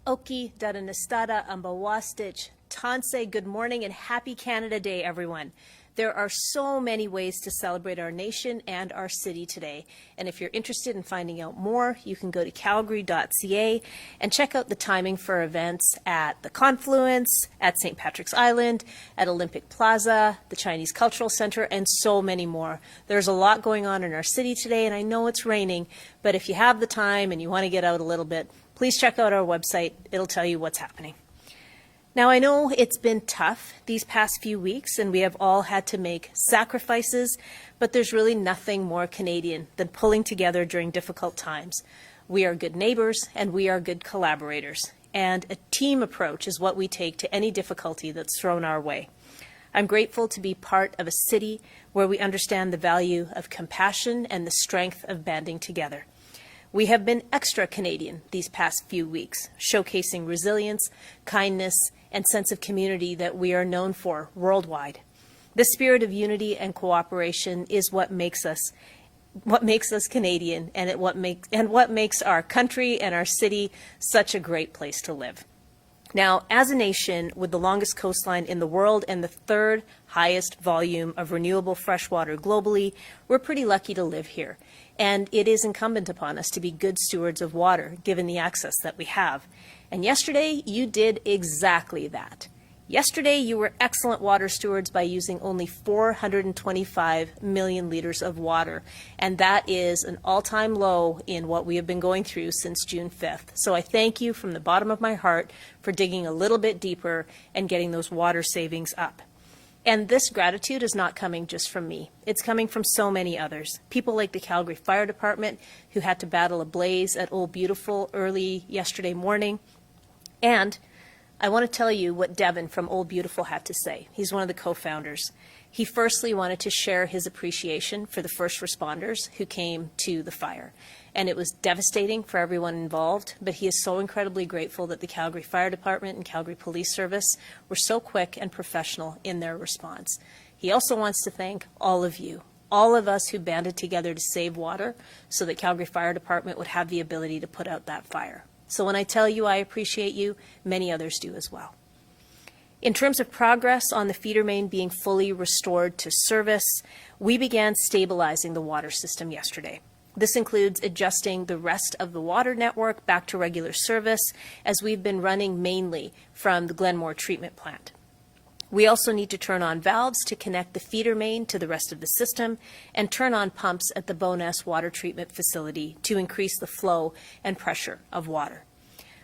Oki Dadanastada Ambawastich, Tanse, good morning and happy Canada Day, everyone. There are so many ways to celebrate our nation and our city today. And if you're interested in finding out more, you can go to calgary.ca and check out the timing for events at the Confluence, at St. Patrick's Island, at Olympic Plaza, the Chinese Cultural Center, and so many more. There's a lot going on in our city today, and I know it's raining, but if you have the time and you want to get out a little bit, please check out our website. It'll tell you what's happening. Now, I know it's been tough these past few weeks, and we have all had to make sacrifices, but there's really nothing more Canadian than pulling together during difficult times. We are good neighbors, and we are good collaborators, and a team approach is what we take to any difficulty that's thrown our way. I'm grateful to be part of a city where we understand the value of compassion and the strength of banding together. We have been extra Canadian these past few weeks, showcasing resilience, kindness, and sense of community that we are known for worldwide. The spirit of unity and cooperation is what makes us Canadian, and what makes our country and our city such a great place to live. Now, as a nation with the longest coastline in the world and the third highest volume of renewable fresh water globally, we're pretty lucky to live here. And it is incumbent upon us to be good stewards of water, given the access that we have. And yesterday, you did exactly that. Yesterday, you were excellent water stewards by using only 425 million liters of water. And that is an all-time low in what we have been going through since June 5th. So I thank you from the bottom of my heart for digging a little bit deeper and getting those water savings up. And this gratitude is not coming just from me. It's coming from so many others. People like the Calgary Fire Department, who had to battle a blaze at Old Beautiful early yesterday morning. And I want to tell you what Devin from Old Beautiful had to say. He's one of the co-founders. He firstly wanted to share his appreciation for the first responders who came to the fire. And it was devastating for everyone involved, but he is so incredibly grateful that the Calgary Fire Department and Calgary Police Service were so quick and professional in their response. He also wants to thank all of you, all of us who banded together to save water so that Calgary Fire Department would have the ability to put out that fire. So when I tell you I appreciate you, many others do as well. In terms of progress on the feeder main being fully restored to service, we began stabilizing the water system yesterday. This includes adjusting the rest of the water network back to regular service, as we've been running mainly from the Glenmore treatment plant. We also need to turn on valves to connect the feeder main to the rest of the system and turn on pumps at the Bowness Water Treatment Facility to increase the flow and pressure of water.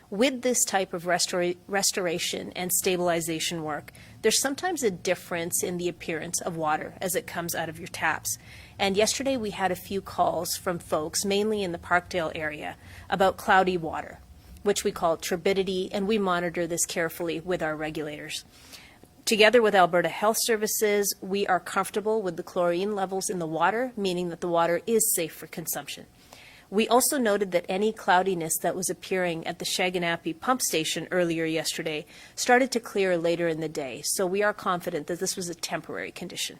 With this type of restoration and stabilization work, there's sometimes a difference in the appearance of water as it comes out of your taps. And yesterday we had a few calls from folks, mainly in the Parkdale area, about cloudy water, which we call turbidity, and we monitor this carefully with our regulators. Together with Alberta Health Services, we are comfortable with the chlorine levels in the water, meaning that the water is safe for consumption. We also noted that any cloudiness that was appearing at the Shaganappi pump station earlier yesterday started to clear later in the day, so we are confident that this was a temporary condition.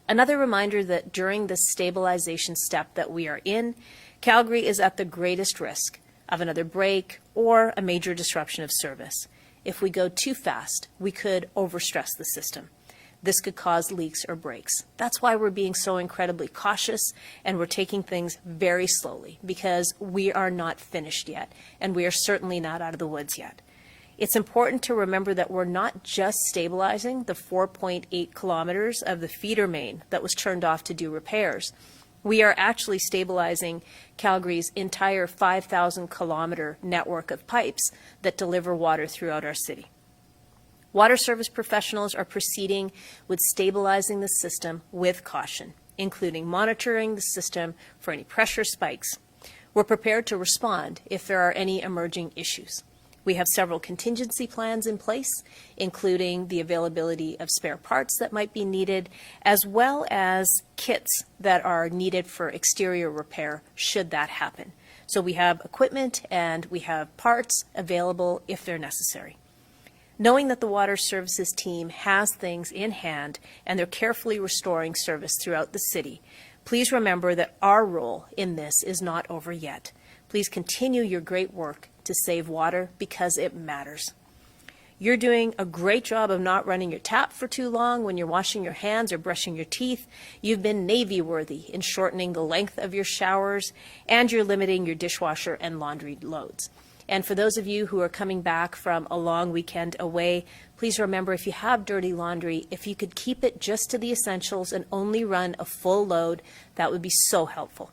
Another reminder that during the stabilization step that we are in, Calgary is at the greatest risk of another break or a major disruption of service. If we go too fast, we could overstress the system. This could cause leaks or breaks. That's why we're being so incredibly cautious, and we're taking things very slowly, because we are not finished yet, and we are certainly not out of the woods yet. It's important to remember that we're not just stabilizing the 4.8 kilometers of the feeder main that was turned off to do repairs. We are actually stabilizing Calgary's entire 5,000-kilometer network of pipes that deliver water throughout our city. Water service professionals are proceeding with stabilizing the system with caution, including monitoring the system for any pressure spikes. We're prepared to respond if there are any emerging issues. We have several contingency plans in place, including the availability of spare parts that might be needed, as well as kits that are needed for exterior repair should that happen. So we have equipment and we have parts available if they're necessary. Knowing that the Water Services team has things in hand and they're carefully restoring service throughout the city, please remember that our role in this is not over yet. Please continue your great work to save water because it matters. You're doing a great job of not running your tap for too long when you're washing your hands or brushing your teeth. You've been Navy-worthy in shortening the length of your showers, and you're limiting your dishwasher and laundry loads. And for those of you who are coming back from a long weekend away, please remember, if you have dirty laundry, if you could keep it just to the essentials and only run a full load, that would be so helpful.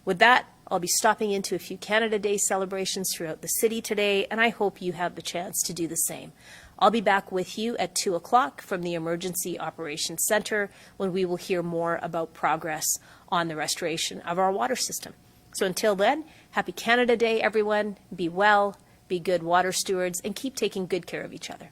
With that, I'll be stopping into a few Canada Day celebrations throughout the city today, and I hope you have the chance to do the same. I'll be back with you at 2 o'clock from the Emergency Operations Center when we will hear more about progress on the restoration of our water system. So until then, happy Canada Day, everyone. Be well, be good water stewards, and keep taking good care of each other.